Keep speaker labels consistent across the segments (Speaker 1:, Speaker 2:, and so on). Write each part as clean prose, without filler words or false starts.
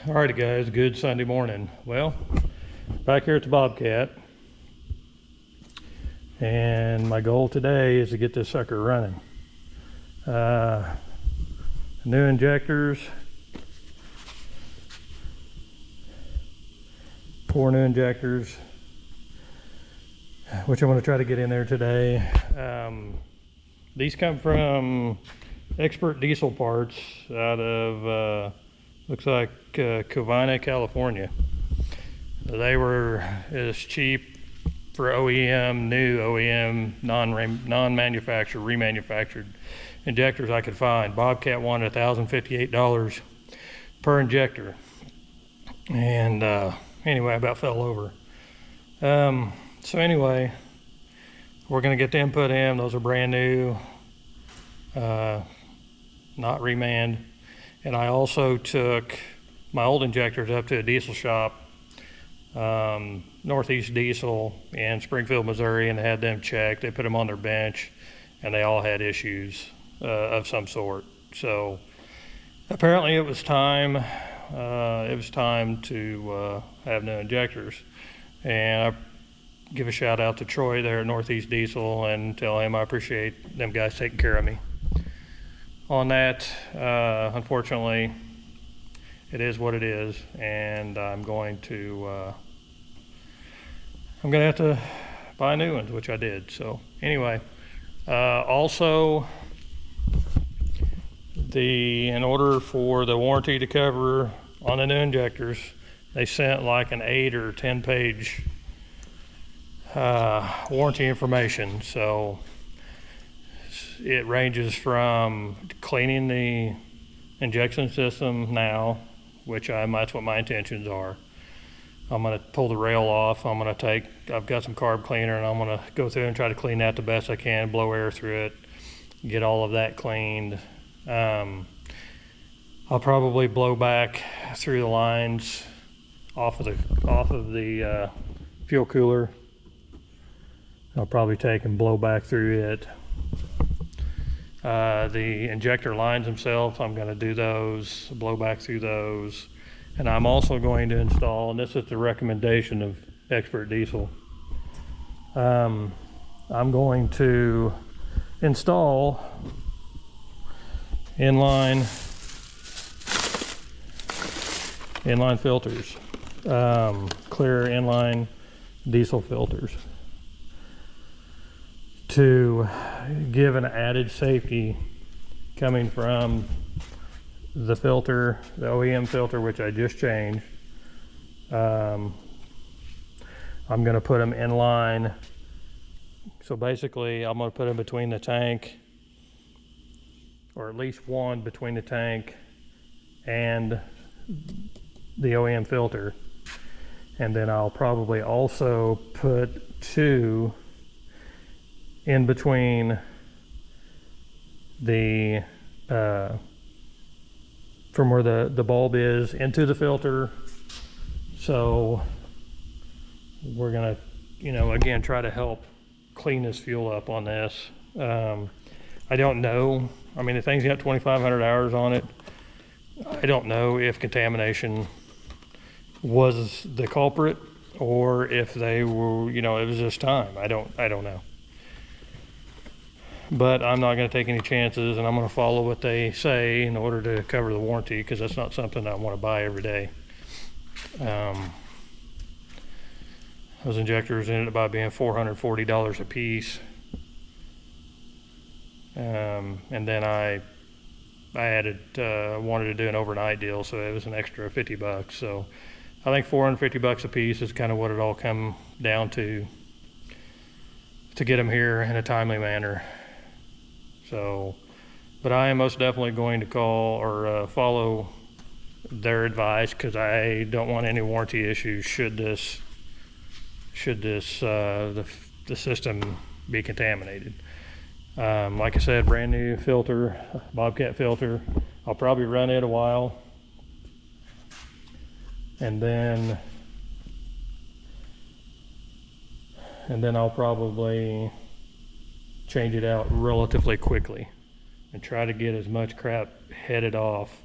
Speaker 1: Alrighty guys, good Sunday morning. Well, back here at the Bobcat, and my goal today is to get this sucker running. New injectors, 4 new injectors, which I'm going to try to get in there today. These come from Expert Diesel Parts out of looks like Covina, California. They were as cheap for OEM, new OEM, non-manufactured, remanufactured injectors I could find. Bobcat wanted $1,058 per injector. And anyway, I about fell over. So anyway, we're gonna get them put in. Those are brand new, not remanned. And I also took my old injectors up to a diesel shop, Northeast Diesel in Springfield, Missouri, and had them checked. They put them on their bench, and they all had issues of some sort. So apparently it was time. To have new injectors. And I give a shout out to Troy there at Northeast Diesel and tell him I appreciate them guys taking care of me on that. Unfortunately, it is what it is, and I'm going to have to buy new ones, which I did. So anyway, also in order for the warranty to cover on the new injectors, they sent like an 8 or 10 page warranty information. So it ranges from cleaning the injection system now, which that's what my intentions are. I'm going to pull the rail off. I've got some carb cleaner, and I'm going to go through and try to clean that the best I can, blow air through it, get all of that cleaned. I'll probably blow back through the lines off of the fuel cooler. I'll probably take and blow back through it. The injector lines themselves, I'm going to do those, blow back through those. And I'm also going to install, and this is the recommendation of Expert Diesel, I'm going to install inline filters, clear inline diesel filters, to give an added safety coming from the filter, the OEM filter, which I just changed. I'm going to put them in line. So basically, I'm going to put them between the tank, or at least one between the tank and the OEM filter. And then I'll probably also put 2 in between the from where the bulb is into the filter. So we're gonna, again, try to help clean this fuel up on this. I don't know, the thing's got 2,500 hours on it. I don't know if contamination was the culprit, or if they were, it was just time. I don't know. But I'm not going to take any chances, and I'm going to follow what they say in order to cover the warranty, because that's not something I want to buy every day. Those injectors ended up being $440 a piece. And then I added, wanted to do an overnight deal, so it was an extra $50. So I think $450 a piece is kind of what it all come down to get them here in a timely manner. So, but I am most definitely going to call or follow their advice, because I don't want any warranty issues should the system be contaminated. Like I said, brand new filter, Bobcat filter. I'll probably run it a while, and then I'll probably change it out relatively quickly and try to get as much crap headed off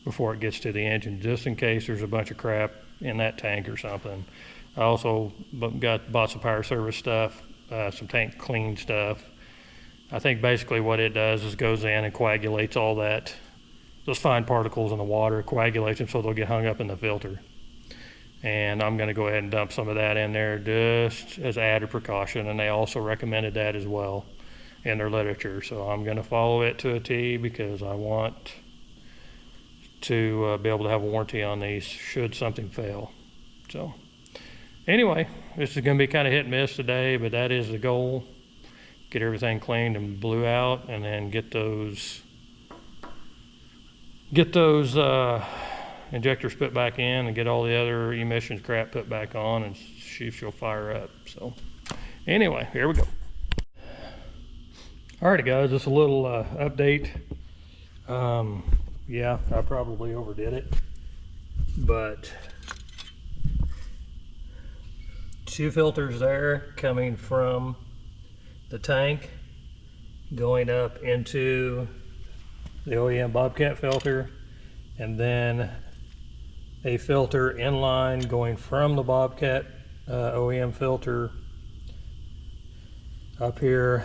Speaker 1: before it gets to the engine, just in case there's a bunch of crap in that tank or something. I also bought some power service stuff, some tank clean stuff. I think basically what it does is goes in and coagulates all that, those fine particles in the water, coagulates them so they'll get hung up in the filter. And I'm going to go ahead and dump some of that in there just as added precaution, and they also recommended that as well in their literature. So I'm going to follow it to a T because I want to be able to have a warranty on these should something fail. So anyway, this is going to be kind of hit and miss today, but that is the goal. Get everything cleaned and blew out, and then get those injectors put back in and get all the other emissions crap put back on, and see if she'll fire up. So anyway, here we go. Alrighty guys, just a little update. Yeah, I probably overdid it, but 2 filters there coming from the tank going up into the OEM Bobcat filter, and then a filter inline going from the Bobcat OEM filter up here,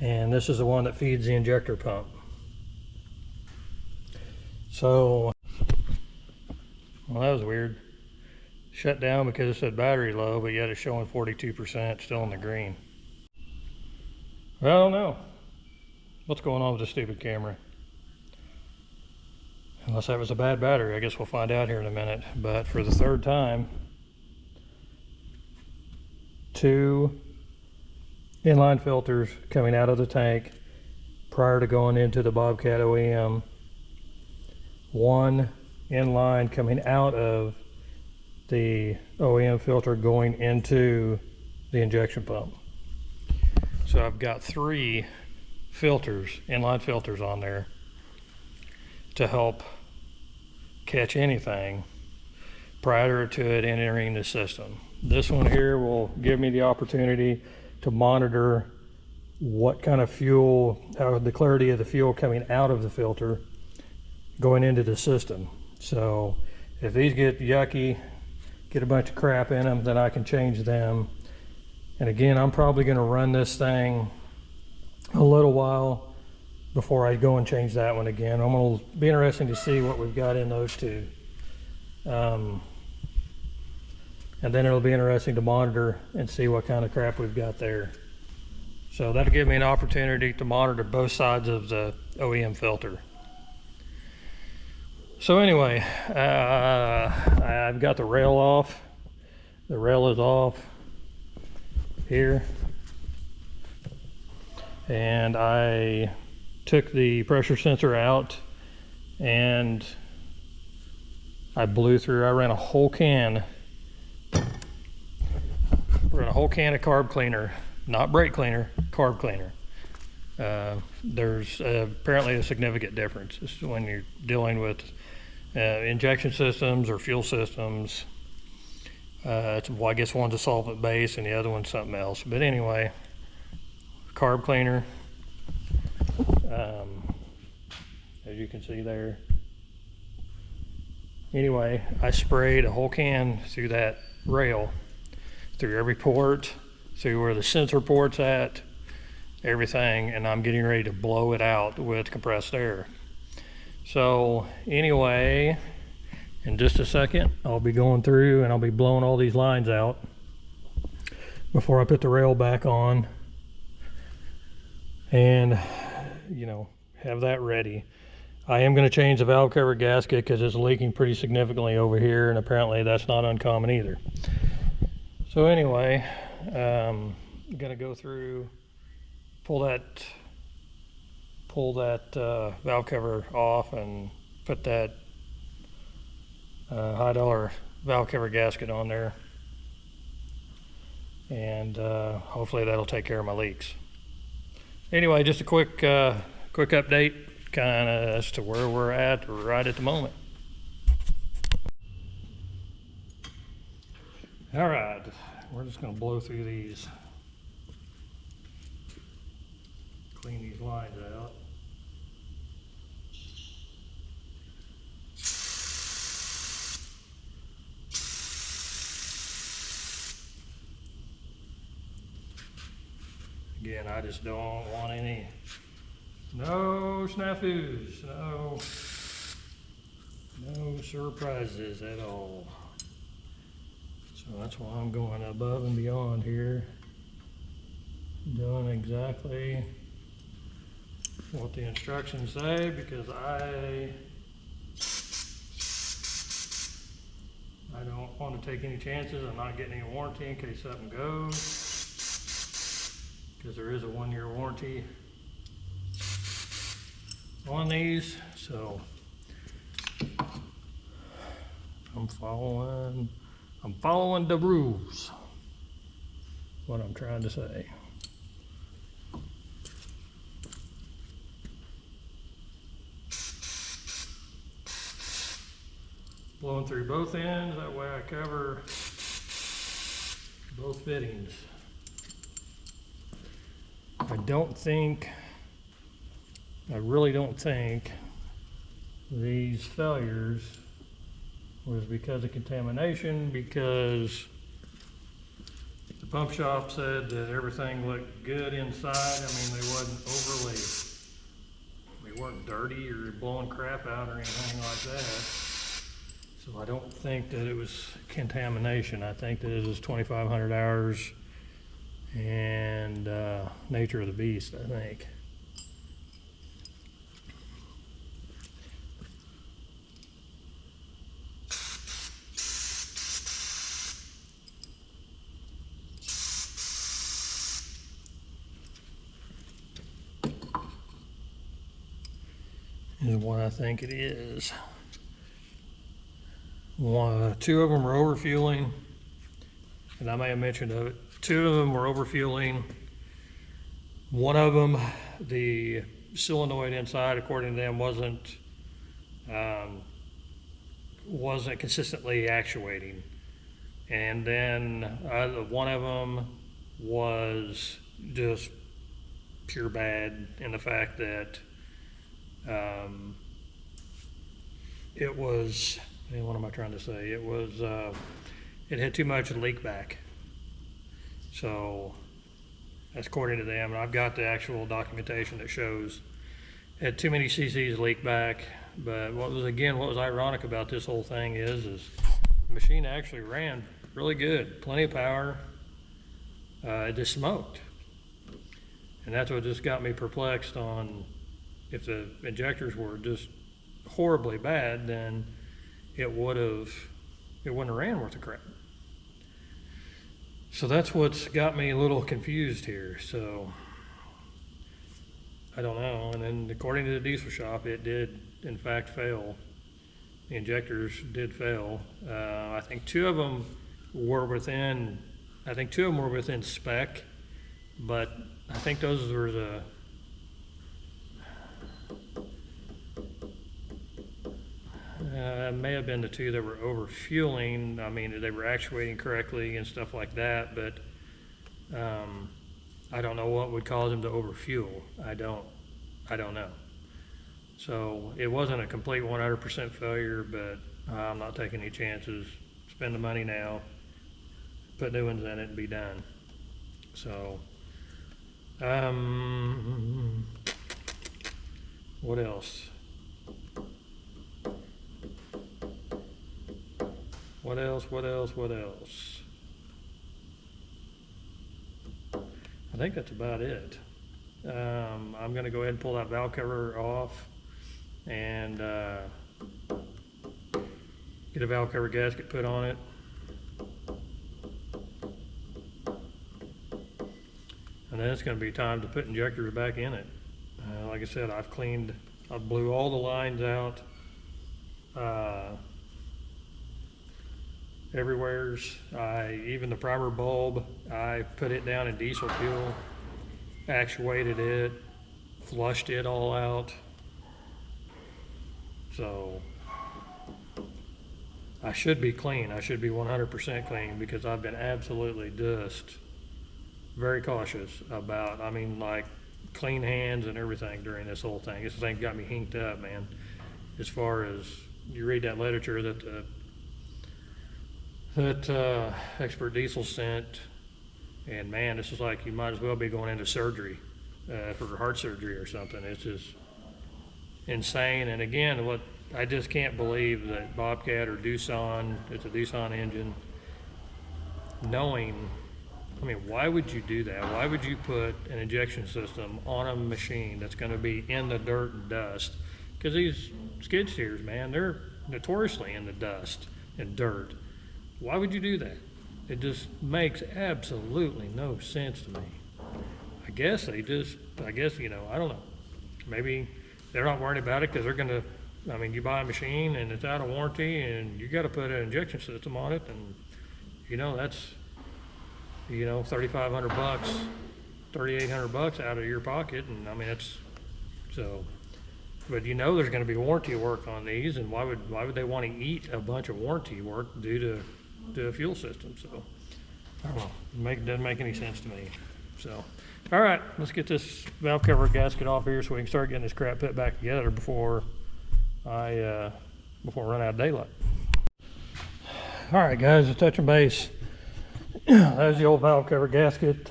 Speaker 1: and this is the one that feeds the injector pump. So, well, that was weird. Shut down because it said battery low, but yet it's showing 42%, still in the green. Well, I don't know what's going on with this stupid camera. Unless that was a bad battery, I guess we'll find out here in a minute. But for the 3rd time, 2 inline filters coming out of the tank prior to going into the Bobcat OEM. 1 inline coming out of the OEM filter going into the injection pump. So I've got 3 filters, inline filters on there to help catch anything prior to it entering the system. This one here will give me the opportunity to monitor what kind of fuel, how the clarity of the fuel coming out of the filter going into the system. So if these get yucky, get a bunch of crap in them, then I can change them. And again, I'm probably going to run this thing a little while before I go and change that one again. I'm going to be interesting to see what we've got in those 2. And then it'll be interesting to monitor and see what kind of crap we've got there. So that'll give me an opportunity to monitor both sides of the OEM filter. So anyway, I've got the rail off. The rail is off here. And I took the pressure sensor out and I blew through. I ran a whole can of carb cleaner, not brake cleaner, carb cleaner. There's apparently a significant difference when you're dealing with injection systems or fuel systems. Well, I guess one's a solvent base and the other one's something else. But anyway, carb cleaner, as you can see there. Anyway, I sprayed a whole can through that rail, through every port, through where the sensor port's at, everything, and I'm getting ready to blow it out with compressed air. So anyway, in just a second, I'll be going through and I'll be blowing all these lines out before I put the rail back on and, you know, have that ready. I am going to change the valve cover gasket because it's leaking pretty significantly over here, and apparently that's not uncommon either. So anyway, I'm going to go through, pull that valve cover off and put that high dollar valve cover gasket on there, and hopefully that'll take care of my leaks. Anyway, just a quick update kind of as to where we're at right at the moment. All right, we're just going to blow through these, clean these lines out. Again, I just don't want no snafus, no surprises at all. So that's why I'm going above and beyond here, doing exactly what the instructions say, because I don't want to take any chances of not getting any warranty in case something goes, because there is a 1-year warranty on these. So I'm following the rules, what I'm trying to say. Blowing through both ends, that way I cover both fittings. I really don't think these failures was because of contamination, because the pump shop said that everything looked good inside. I mean, they weren't dirty or blowing crap out or anything like that. So I don't think that it was contamination. I think that it was 2,500 hours and nature of the beast, I think. Is what I think it is. Two of them were overfueling, and I may have mentioned of it. Two of them were overfueling. One of them, the solenoid inside, according to them, wasn't consistently actuating. And then one of them was just pure bad in the fact that it was, what am I trying to say? It was, it had too much leak back. So that's according to them, and I've got the actual documentation that shows it had too many cc's leak back. But what was ironic about this whole thing is the machine actually ran really good, plenty of power. It just smoked, and that's what just got me perplexed on. If the injectors were just horribly bad, then it wouldn't have ran worth a crap. So that's what's got me a little confused here. So I don't know. And then according to the diesel shop, it did in fact fail. The injectors did fail. I think two of them were within spec, but I think those were the may have been the two that were overfueling. I mean, they were actuating correctly and stuff like that, but I don't know what would cause them to overfuel. I don't know. So it wasn't a complete 100% failure, but I'm not taking any chances. Spend the money now, put new ones in it, and be done. So, what else? What else? I think that's about it. I'm going to go ahead and pull that valve cover off and get a valve cover gasket put on it. And then it's going to be time to put injectors back in it. Like I said, I blew all the lines out. Everywhere's. Even the primer bulb, I put it down in diesel fuel, actuated it, flushed it all out. So I should be clean. I should be 100% clean, because I've been absolutely just very cautious about, like clean hands and everything during this whole thing. This thing got me hinked up, man. As far as you read that literature that Expert Diesel sent, And man, this is like you might as well be going into surgery for heart surgery or something. It's just insane. And again, what I just can't believe that Bobcat or Doosan, it's a Doosan engine, knowing, I mean, why would you do that? Why would you put an injection system on a machine that's going to be in the dirt and dust? Because these skid steers, man, they're notoriously in the dust and dirt. Why would you do that? It just makes absolutely no sense to me. I guess, you know, I don't know. Maybe they're not worried about it because they're going to, I mean, you buy a machine and it's out of warranty and you got to put an injection system on it, and, you know, that's, you know, $3,500, $3,800 out of your pocket. And I mean, it's so, but you know, there's going to be warranty work on these, and why would they want to eat a bunch of warranty work due to a fuel system? So I don't know, doesn't make any sense to me. So, all right, let's get this valve cover gasket off here so we can start getting this crap put back together before I run out of daylight. All right, guys, a touch and base. There's the old valve cover gasket.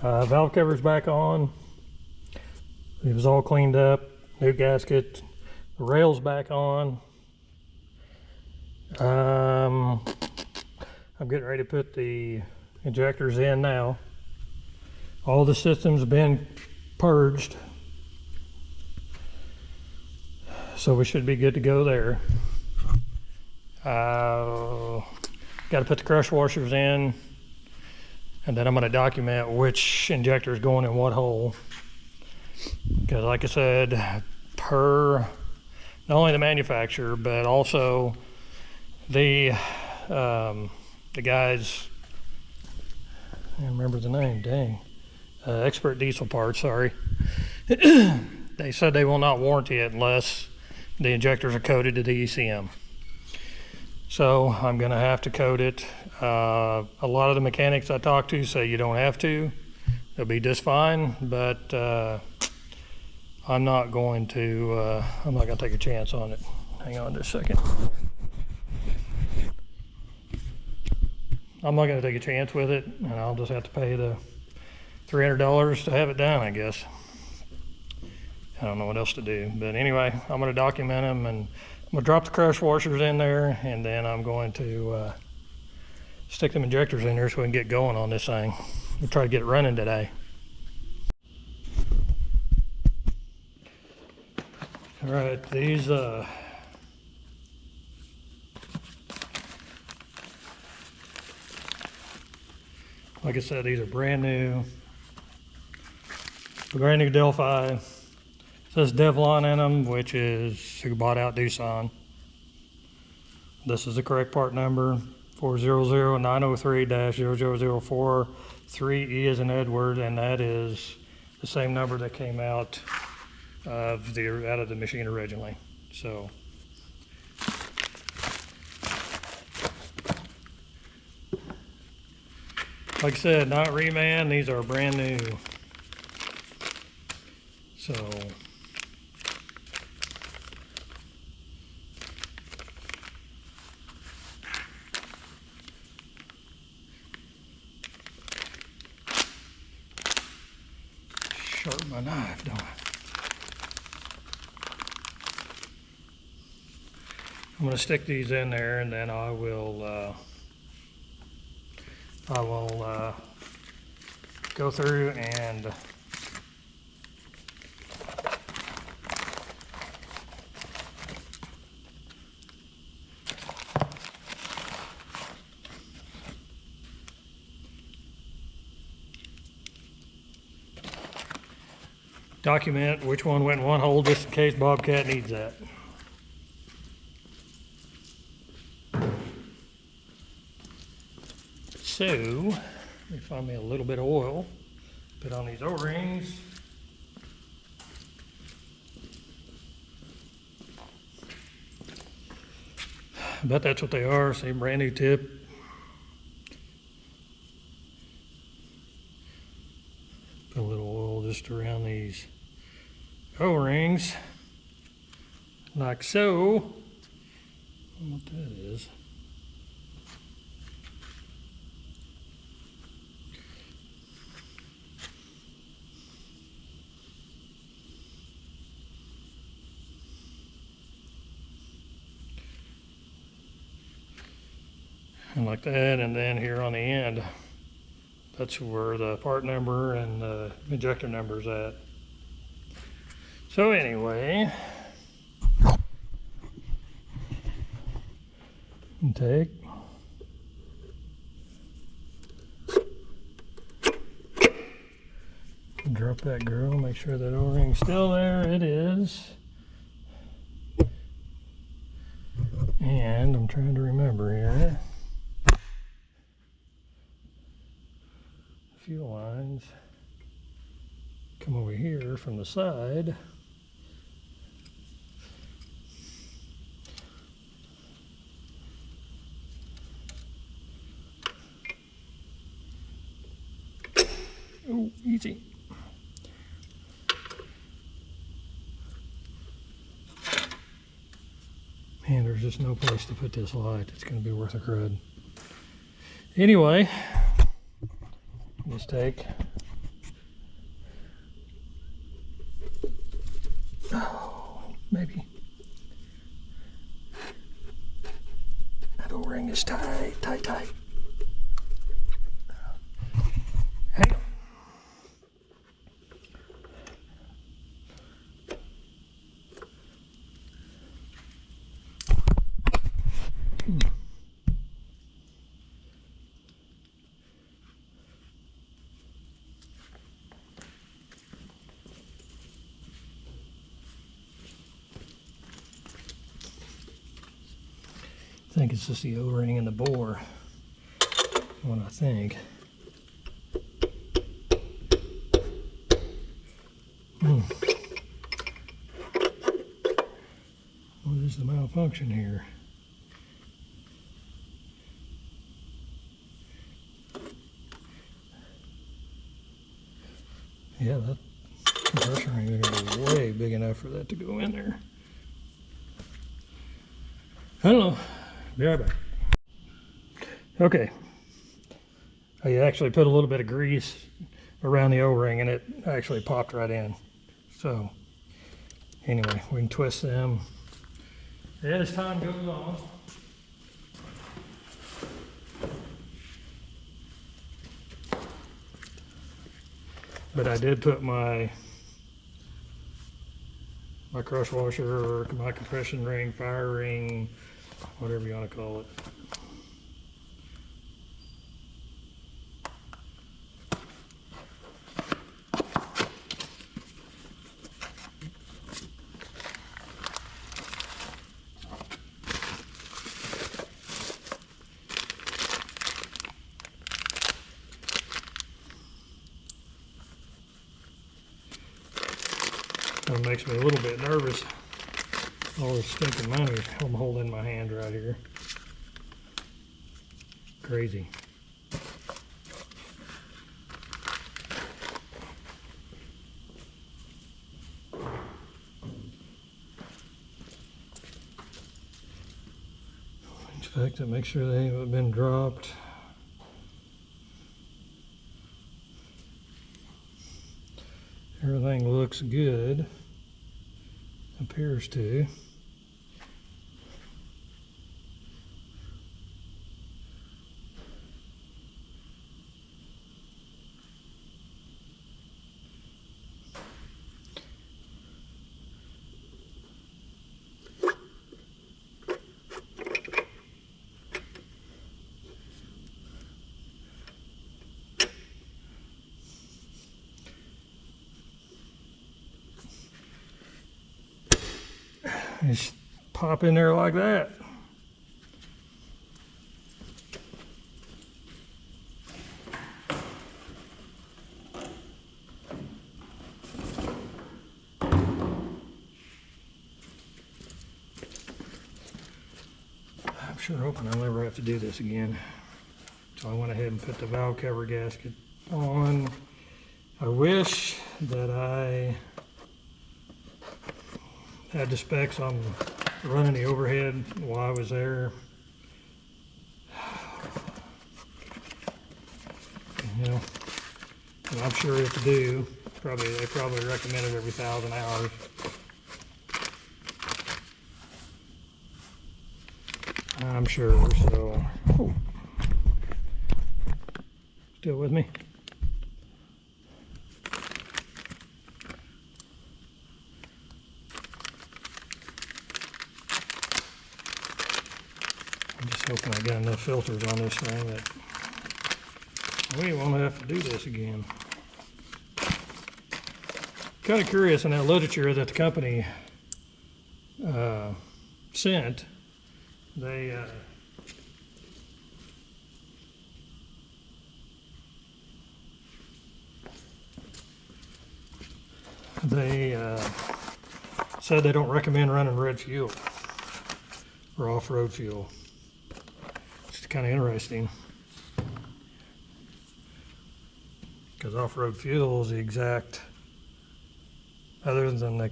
Speaker 1: Valve cover's back on. It was all cleaned up. New gasket. The rail's back on. I'm getting ready to put the injectors in now. All the systems have been purged, so we should be good to go there. Got to put the crush washers in, and then I'm going to document which injector is going in what hole. Because like I said, per not only the manufacturer, but also the guys, I can't remember the name, dang. Expert Diesel Parts, sorry. They said they will not warranty it unless the injectors are coated to the ECM. So I'm going to have to coat it. A lot of the mechanics I talk to say you don't have to. They'll be just fine, but I'm not going to take a chance on it. Hang on just a second. I'm not going to take a chance with it, and I'll just have to pay the $300 to have it done, I guess. I don't know what else to do, but anyway, I'm going to document them, and I'm going to drop the crush washers in there, and then I'm going to stick them injectors in there so we can get going on this thing. We'll try to get it running today. All right, these like I said, these are brand new Delphi. It says Devlon in them, which is who bought out Doosan. This is the correct part number, 400-903-0004. 3E as in Edward, and that is the same number that came out of the machine originally. So like I said, not reman, these are brand new. So sharpen my knife, don't I? I'm going to stick these in there, and then I will go through and document which one went in one hole, just in case Bobcat needs that. So, let me find me a little bit of oil, put on these O-rings. I bet that's what they are, same brand new tip. Put a little oil just around these O-rings, like so. I don't know what that is. And like that, and then here on the end, that's where the part number and the injector number is at. So anyway, intake. Drop that girl, make sure that O-ring's still there. It is. And I'm trying to remember here. Fuel lines come over here from the side. Oh, easy. Man, there's just no place to put this light. It's going to be worth a crud. Anyway, let's take. Oh, maybe. That O-ring is tight, tight, tight. Hang on. I think it's just the O-ring and the bore, what I think. What is the malfunction here? Yeah, that compression ring is going to be way big enough for that to go in there. I don't know. Be right back. Okay. I actually put a little bit of grease around the O-ring and it actually popped right in. So anyway, we can twist them as time goes on. But I did put my crush washer or my compression ring, fire ring, whatever you want to call it. It makes me a little bit nervous. All this stinking money I'm holding in my hand right here. Crazy. Inspect it, make sure they haven't been dropped. Everything looks good. Appears to. Just pop in there like that. I'm sure hoping I'll never have to do this again. So I went ahead and put the valve cover gasket on. I wish that I had the specs on running the overhead while I was there. You know, and I'm sure if they do, they probably recommend it every 1,000 hours. I'm sure, so. Still with me? I'm just hoping I got enough filters on this thing that we won't have to do this again. Kind of curious in that literature that the company sent, they said they don't recommend running red fuel or off-road fuel. It's kind of interesting because off-road fuel is the exact, other than the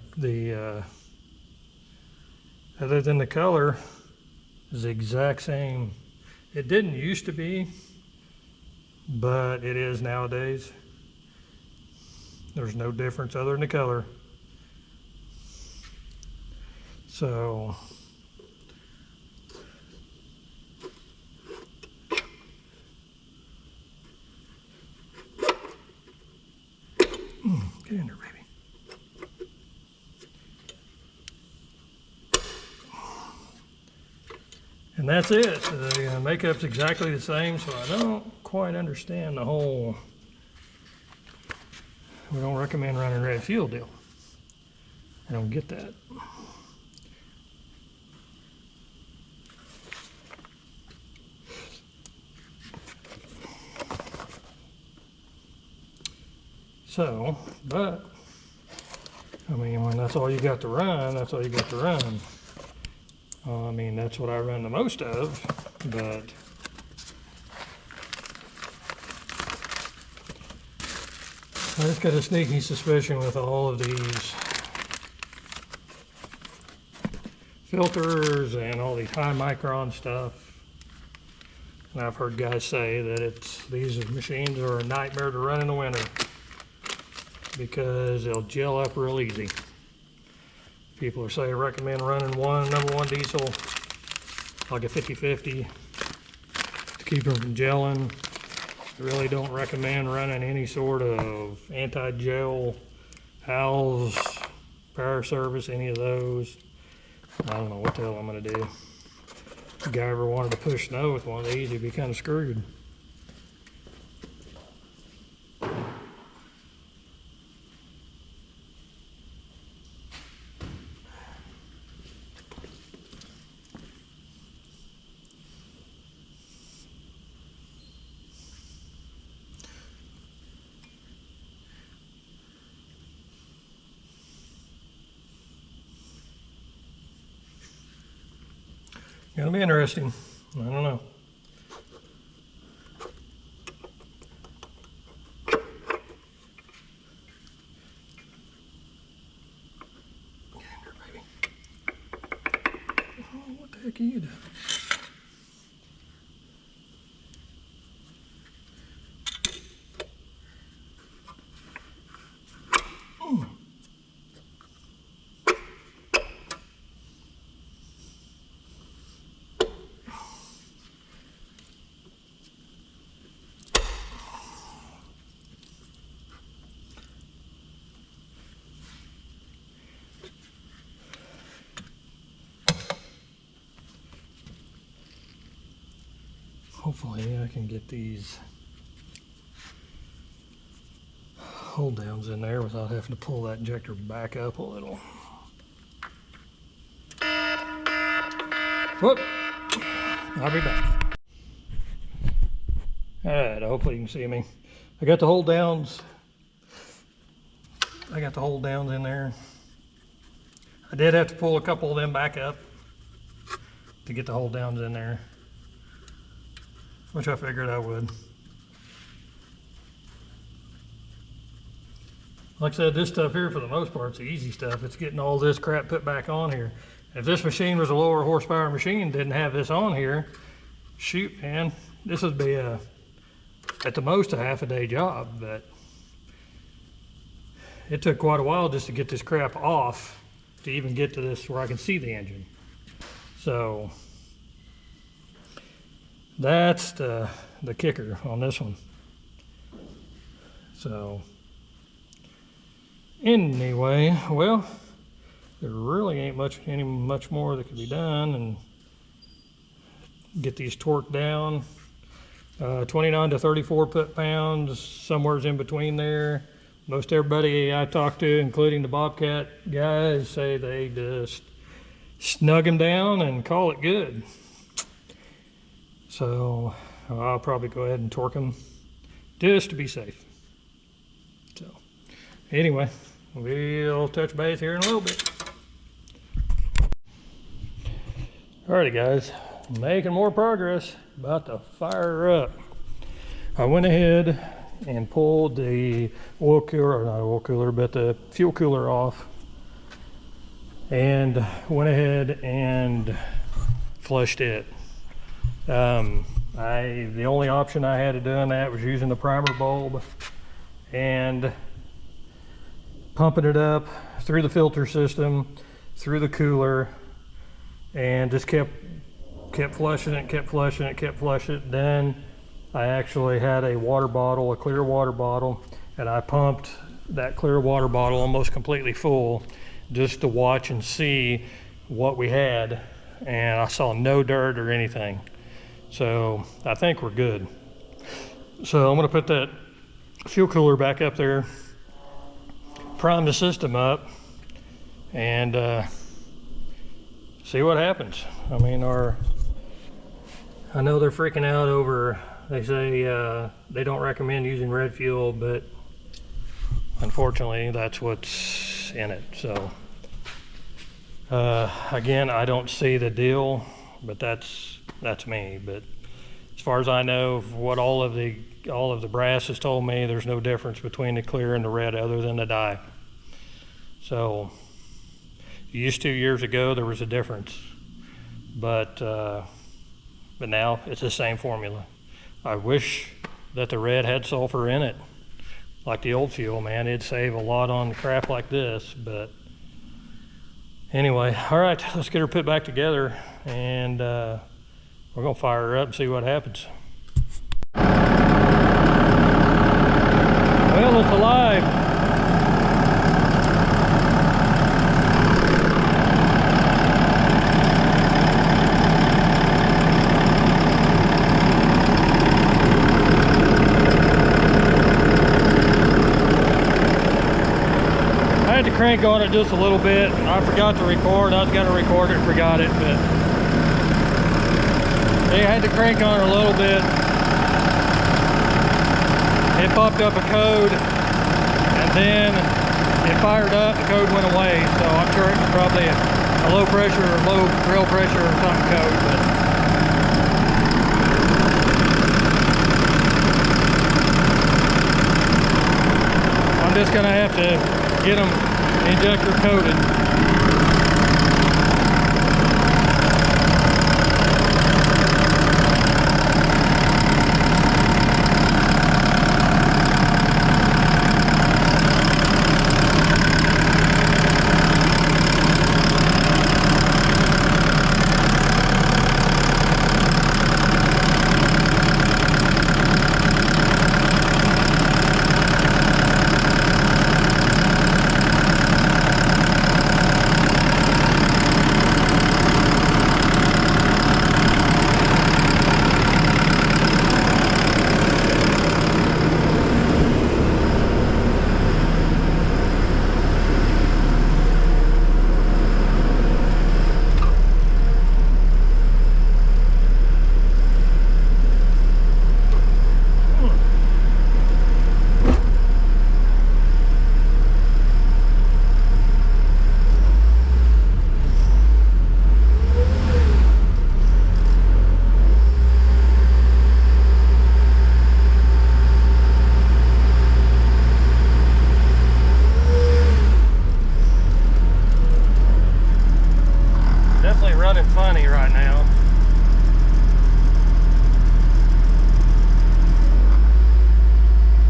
Speaker 1: color, is the exact same. It didn't used to be, but it is nowadays. There's no difference other than the color. So get in there, baby. And that's it. The makeup's exactly the same, so I don't quite understand the whole "we don't recommend running red fuel" deal. I don't get that. So, but I mean, when that's all you got to run, that's all you got to run. I mean, that's what I run the most of, but I just got a sneaky suspicion with all of these filters and all these high micron stuff. And I've heard guys say that these machines are a nightmare to run in the winter because they'll gel up real easy. People are saying recommend running number one diesel, like a 50/50, to keep them from gelling. I really don't recommend running any sort of anti-gel, Howells, Power Service, any of those. I don't know what the hell I'm gonna do. If a guy ever wanted to push snow with one of these, he'd be kind of screwed. Gonna be interesting. I don't know. Get in there, baby. Oh, what the heck are you doing? Hopefully I can get these hold downs in there without having to pull that injector back up a little. Whoop! I'll be back. Alright, hopefully you can see me. I got the hold downs. In there. I did have to pull a couple of them back up to get the hold downs in there, which I figured I would. Like I said, this stuff here for the most part is the easy stuff. It's getting all this crap put back on here. If this machine was a lower horsepower machine, didn't have this on here, shoot man, this would be at the most a half a day job. But it took quite a while just to get this crap off to even get to this where I can see the engine. So that's the kicker on this one. So anyway, well, there really ain't much more that could be done, and get these torqued down. 29 to 34 foot-pounds, somewhere's in between there. Most everybody I talk to, including the Bobcat guys, say they just snug them down and call it good. So I'll probably go ahead and torque them just to be safe. So anyway, we'll touch base here in a little bit. Alrighty guys, making more progress, about to fire her up. I went ahead and pulled the oil cooler, or not oil cooler, but the fuel cooler off, and went ahead and flushed it. The only option I had to do in that was using the primer bulb and pumping it up through the filter system, through the cooler, and just kept flushing it. Then I actually had a water bottle, a clear water bottle, and I pumped that clear water bottle almost completely full just to watch and see what we had, and I saw no dirt or anything. So I think we're good. So I'm gonna put that fuel cooler back up there, prime the system up, and see what happens. I mean, I know they're freaking out over, they say they don't recommend using red fuel, but unfortunately that's what's in it. So again, I don't see the deal, but that's me. But as far as I know, what all of the brass has told me, there's no difference between the clear and the red other than the dye. So used to years ago there was a difference, but now it's the same formula. I wish that the red had sulfur in it, like the old fuel, man. It'd save a lot on crap like this. But anyway, all right, let's get her put back together, and we're gonna fire her up and see what happens. Well, it's alive. I had to crank on it just a little bit. I forgot to record. I was going to record it, forgot it, but I had to crank on it a little bit. It popped up a code, and then it fired up. The code went away, so I'm sure it was probably a low pressure or low grill pressure or something code. But I'm just going to have to get them injector coated. Running funny right now. I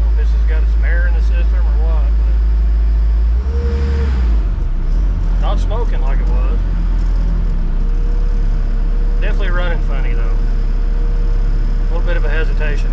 Speaker 1: don't know if this has got some air in the system or what, but not smoking like it was. Definitely running funny though. A little bit of a hesitation.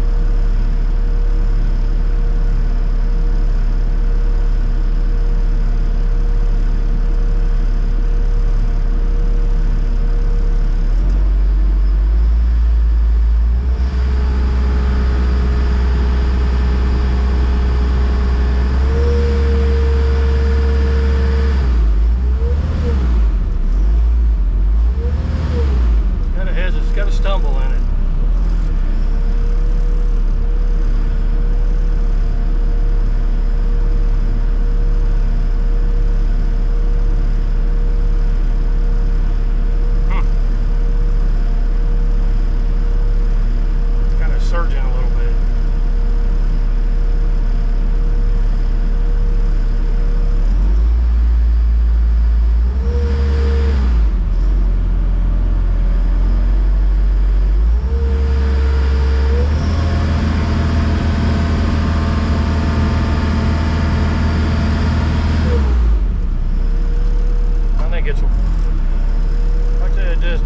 Speaker 1: Like I said, just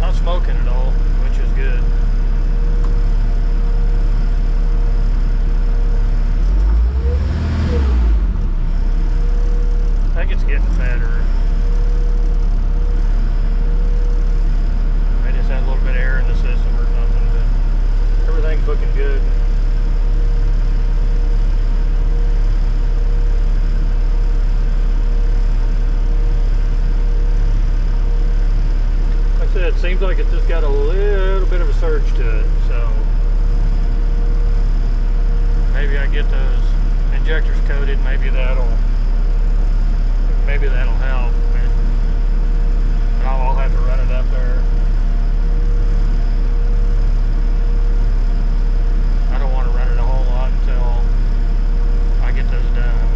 Speaker 1: not smoking at all, which is good. I think it's getting fatter. I just had a little bit of air in the system or something, but everything's looking good. Like I said, it seems like it's just got a little bit of a surge to it, so maybe I get those injectors coated, maybe that'll help. But I'll have to run it up there. I don't want to run it a whole lot until I get those done.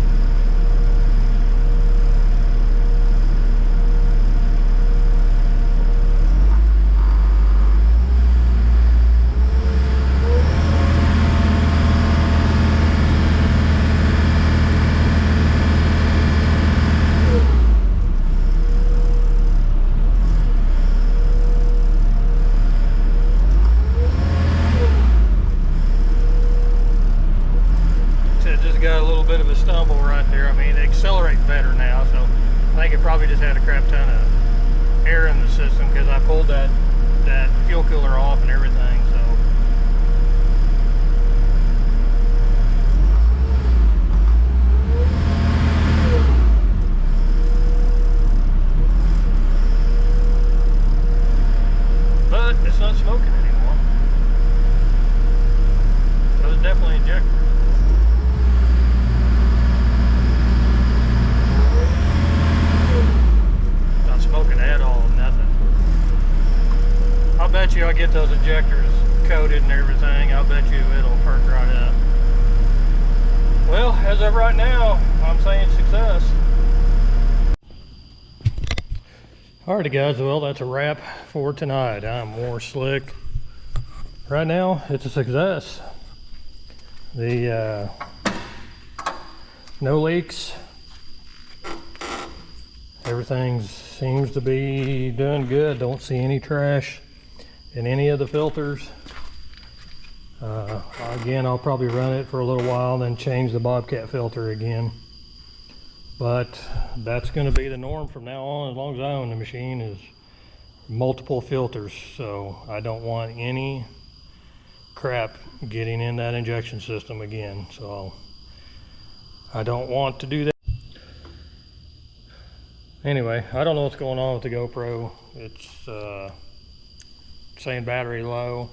Speaker 1: Got a little bit of a stumble right there. I mean, it accelerates better now, so I think it probably just had a crap ton of air in the system because I pulled that fuel cooler off and everything, so. But it's not smoking anymore. So it's definitely injectors. Smoking at all, nothing. I'll bet you I'll get those injectors coated and everything. I'll bet you it'll perk right up. Well, as of right now, I'm saying success. Alrighty guys, well that's a wrap for tonight. I'm more slick. Right now, it's a success. The no leaks. Everything seems to be doing good. Don't see any trash in any of the filters. Again, I'll probably run it for a little while, then change the Bobcat filter again. But that's going to be the norm from now on, as long as I own the machine, is multiple filters. So I don't want any crap getting in that injection system again. So I don't want to do that. Anyway, I don't know what's going on with the GoPro. It's saying battery low,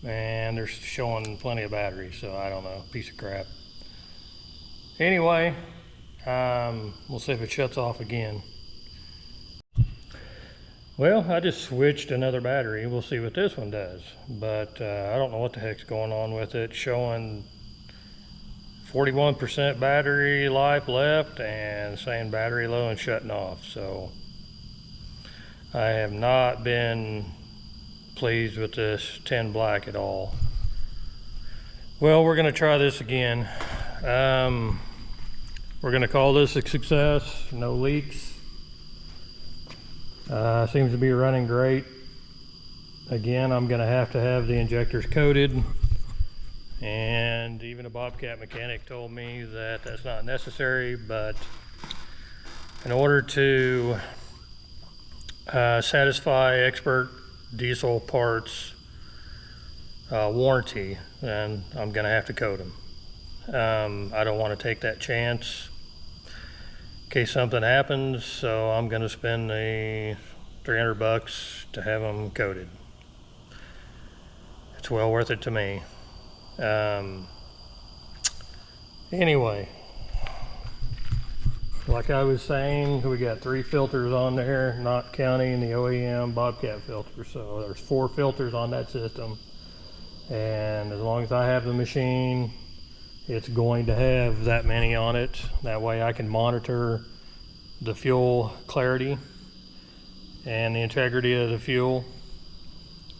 Speaker 1: and they're showing plenty of battery, so I don't know, piece of crap. Anyway, we'll see if it shuts off again. Well, I just switched another battery. We'll see what this one does, but I don't know what the heck's going on with it. Showing 41% battery life left and saying battery low and shutting off. So I have not been pleased with this 10 black at all. Well, we're going to try this again. We're going to call this a success. No leaks. Seems to be running great. Again, I'm going to have the injectors coated. And even a Bobcat mechanic told me that that's not necessary, but in order to satisfy expert diesel parts warranty, then I'm going to have to coat them. I don't want to take that chance in case something happens, so I'm going to spend the $300 to have them coated. It's well worth it to me. Anyway, like I was saying, we got 3 filters on there, not counting the OEM Bobcat filter. So there's 4 filters on that system, and as long as I have the machine, it's going to have that many on it. That way I can monitor the fuel clarity and the integrity of the fuel,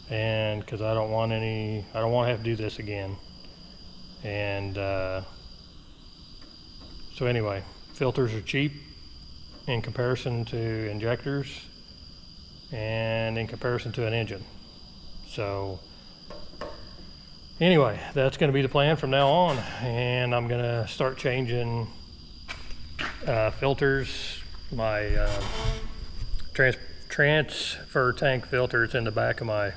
Speaker 1: and because I don't want to have to do this again. And so anyway, filters are cheap in comparison to injectors and in comparison to an engine. So anyway, that's going to be the plan from now on, and I'm going to start changing filters. My transfer tank filters in the back of my,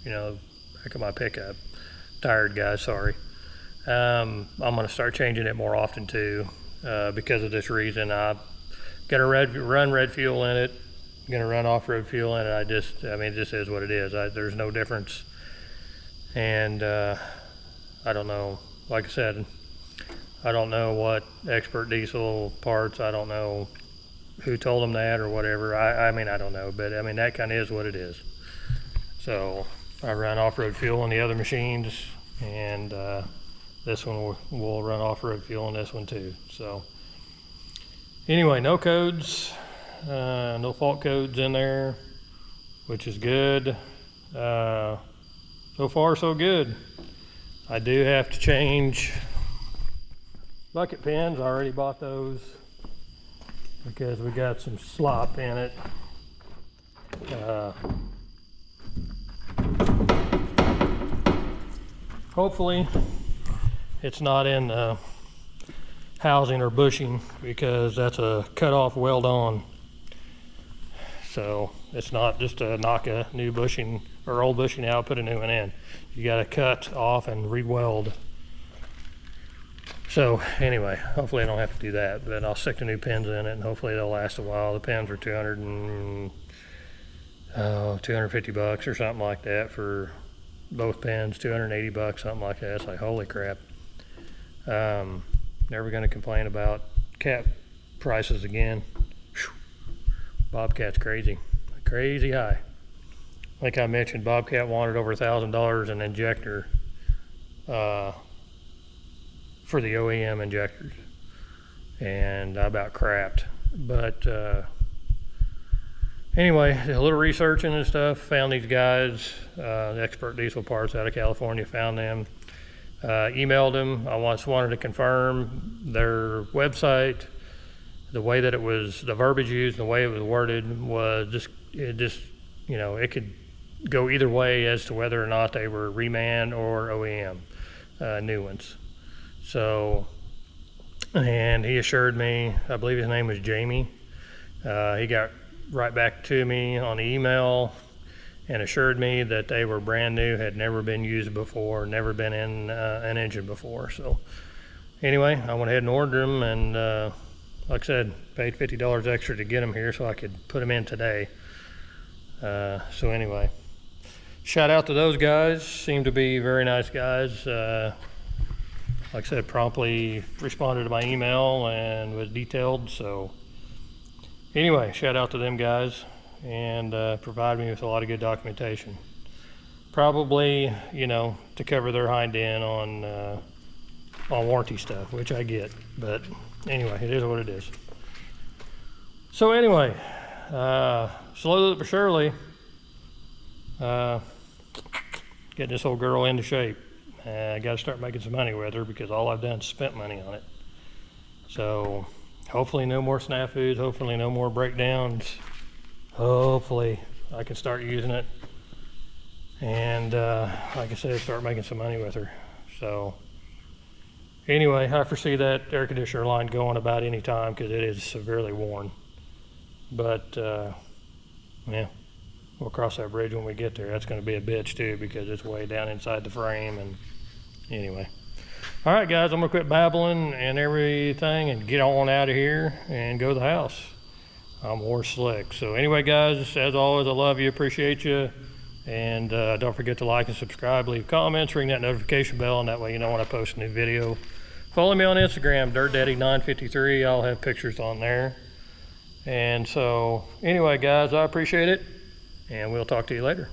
Speaker 1: back of my pickup. Tired guys, sorry. I'm going to start changing it more often too, because of this reason. I'm going to run red fuel in it. I'm going to run off-road fuel in it. It just is what it is. There's no difference. And I don't know, like I said, I don't know what expert diesel parts, I don't know who told them that or whatever. I don't know, but that kind of is what it is. So I run off-road fuel in the other machines, and this one will run off-road fuel in this one too. So anyway, no codes, no fault codes in there, which is good. So far so good. I do have to change bucket pins. I already bought those because we got some slop in it. Hopefully it's not in housing or bushing, because that's a cut off weld on. So it's not just to knock a new bushing or old bushing out, put a new one in. You got to cut off and re-weld. So anyway, hopefully I don't have to do that, but I'll stick the new pins in it and hopefully they'll last a while. The pins are 250 bucks or something like that for both pins, 280 bucks, something like that. It's like, holy crap. Never going to complain about cat prices again. Whew. Bobcat's crazy high. Like I mentioned, Bobcat wanted over $1,000 an injector for the OEM injectors, and I about crapped. But anyway, a little researching and stuff, found these guys, Expert Diesel Parts out of California, found them, emailed them. I just wanted to confirm their website, the way that it was, the verbiage used, the way it was worded was it could go either way as to whether or not they were reman or OEM, new ones. So, and he assured me, I believe his name was Jamie, he got right back to me on the email and assured me that they were brand new, had never been used before, never been in an engine before. So anyway, I went ahead and ordered them, and like I said, paid $50 extra to get them here so I could put them in today. So anyway, shout out to those guys. Seem to be very nice guys. Like I said, promptly responded to my email and was detailed. So anyway, shout out to them guys, and provided me with a lot of good documentation. Probably, to cover their hind end on warranty stuff, which I get. But anyway, it is what it is. So anyway, slowly but surely, getting this old girl into shape. I got to start making some money with her, because all I've done is spent money on it. So hopefully no more snafus, hopefully no more breakdowns. Hopefully I can start using it, and like I said, start making some money with her. So anyway, I foresee that air conditioner line going about any time, because it is severely worn. But yeah, we'll cross that bridge when we get there. That's going to be a bitch too, because it's way down inside the frame. And anyway, all right guys, I'm gonna quit babbling and everything and get on out of here and go to the house. I'm more slick. So anyway guys, as always, I love you, appreciate you, and don't forget to like and subscribe, leave comments, ring that notification bell, and that way you know when I post a new video. Follow me on Instagram, DirtDaddy953. I'll have pictures on there. And so anyway guys, I appreciate it, and we'll talk to you later.